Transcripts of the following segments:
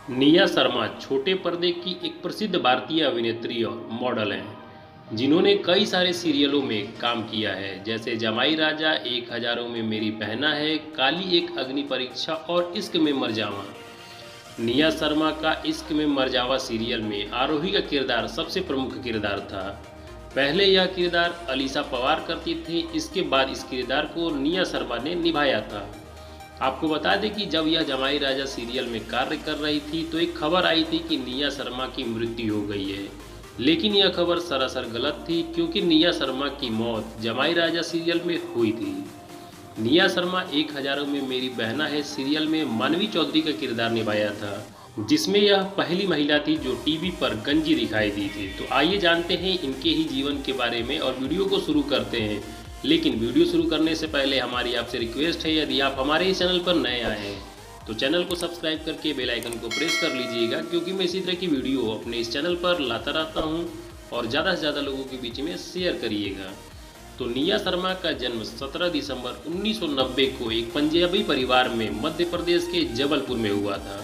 निया शर्मा छोटे पर्दे की एक प्रसिद्ध भारतीय अभिनेत्री और मॉडल हैं जिन्होंने कई सारे सीरियलों में काम किया है, जैसे जमाई राजा, एक हजारों में मेरी बहना है, काली एक अग्नि परीक्षा और इश्क में मर जावा। निया शर्मा का इश्क में मर जावा सीरियल में आरोही का किरदार सबसे प्रमुख किरदार था। पहले यह किरदार अलीशा पवार करती थी, इसके बाद इस किरदार को निया शर्मा ने निभाया था। आपको बता दें कि जब यह जमाई राजा सीरियल में कार्य कर रही थी तो एक खबर आई थी कि निया शर्मा की मृत्यु हो गई है, लेकिन यह खबर सरासर गलत थी क्योंकि निया शर्मा की मौत जमाई राजा सीरियल में हुई थी। निया शर्मा एक हजारों में मेरी बहना है सीरियल में मानवी चौधरी का किरदार निभाया था, जिसमें यह पहली महिला थी जो टीवी पर गंजी दिखाई दी थी। तो आइए जानते हैं इनके ही जीवन के बारे में और वीडियो को शुरू करते हैं। लेकिन वीडियो शुरू करने से पहले हमारी आपसे रिक्वेस्ट है, यदि आप हमारे इस चैनल पर नए आए हैं तो चैनल को सब्सक्राइब करके बेल आइकन को प्रेस कर लीजिएगा, क्योंकि मैं इसी तरह की वीडियो अपने इस चैनल पर लाता रहता हूं और ज़्यादा से ज़्यादा लोगों के बीच में शेयर करिएगा। तो निया शर्मा का जन्म 17 दिसंबर 1990 को एक पंजाबी परिवार में मध्य प्रदेश के जबलपुर में हुआ था।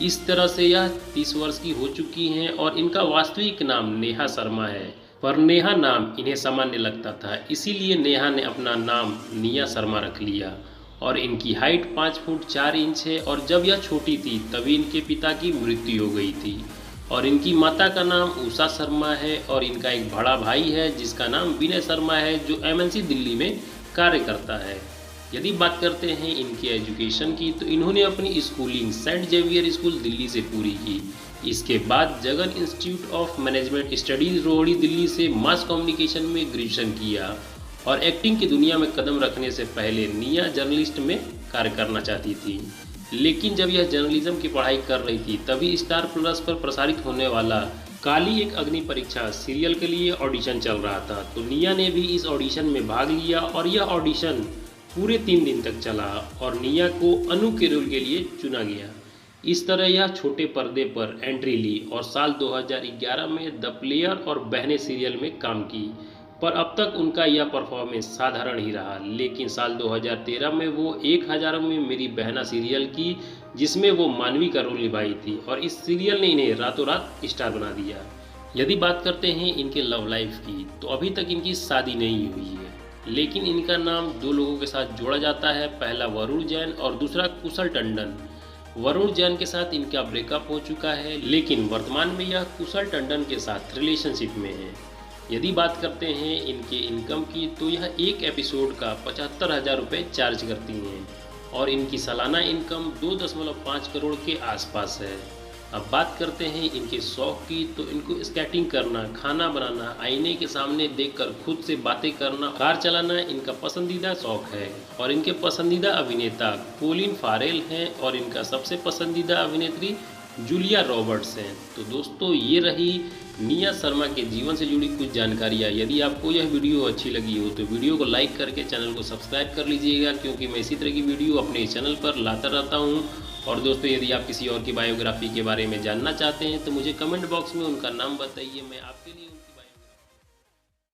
इस तरह से यह 30 वर्ष की हो चुकी हैं और इनका वास्तविक नाम नेहा शर्मा है, पर नेहा नाम इन्हें सामान्य लगता था, इसीलिए नेहा ने अपना नाम निया शर्मा रख लिया। और इनकी हाइट 5 फुट 4 इंच है और जब यह छोटी थी तभी इनके पिता की मृत्यु हो गई थी। और इनकी माता का नाम उषा शर्मा है और इनका एक बड़ा भाई है जिसका नाम विनय शर्मा है, जो एमएनसी दिल्ली में कार्य करता है। यदि बात करते हैं इनके एजुकेशन की, तो इन्होंने अपनी schooling saint Xavier school Delhi से पूरी की। इसके बाद Jagan institute of management studies Rohini Delhi से मास कम्युनिकेशन में ग्रेजुएशन किया। और एक्टिंग की दुनिया में कदम रखने से पहले निया जर्नलिस्ट में कार्य करना चाहती थी, लेकिन जब यह जर्नलिज्म की पढ़ाई कर रही थी तभी स्टार प्लस पर प्रसारित होने वाला काली एक अग्नि परीक्षा सीरियल के लिए ऑडिशन चल रहा था। तो निया ने भी इस ऑडिशन में भाग लिया और यह ऑडिशन पूरे 3 दिन तक चला और निया को अनु के रोल के लिए चुना गया। इस तरह यह छोटे पर्दे पर एंट्री ली और साल 2011 में द प्लेयर और बहनें सीरियल में काम की, पर अब तक उनका यह परफॉर्मेंस साधारण ही रहा। लेकिन साल 2013 में वो एक हजारों में मेरी बहना सीरियल की, जिसमें वो मानवी का रोल निभाई थी और इस सीरियल ने इन्हें रातों रात स्टार बना दिया। यदि बात करते हैं इनके लव लाइफ की, तो अभी तक इनकी शादी नहीं हुई है, लेकिन इनका नाम 2 लोगों के साथ जोड़ा जाता है, पहला वरुण जैन और दूसरा कुशल टंडन। वरुण जैन के साथ इनका ब्रेकअप हो चुका है, लेकिन वर्तमान में यह कुशल टंडन के साथ रिलेशनशिप में है। यदि बात करते हैं इनके इनकम की, तो यह एक एपिसोड का 75,000 रुपये चार्ज करती हैं और इनकी सालाना इनकम 2.5 करोड़ के आसपास है। अब बात करते हैं इनके शौक की, तो इनको स्केटिंग करना, खाना बनाना, आईने के सामने देखकर खुद से बातें करना, कार चलाना इनका पसंदीदा शौक है। और इनके पसंदीदा अभिनेता कोलिन फारेल हैं और इनका सबसे पसंदीदा अभिनेत्री जूलिया रॉबर्ट्स हैं। तो दोस्तों, ये रही निया शर्मा के जीवन से जुड़ी कुछ जानकारियाँ। यदि आपको यह वीडियो अच्छी लगी हो तो वीडियो को लाइक करके चैनल को सब्सक्राइब कर लीजिएगा, क्योंकि मैं इसी तरह की वीडियो अपने चैनल पर लाता रहता हूँ। और दोस्तों, यदि आप किसी और की बायोग्राफी के बारे में जानना चाहते हैं तो मुझे कमेंट बॉक्स में उनका नाम बताइए, मैं आपके लिए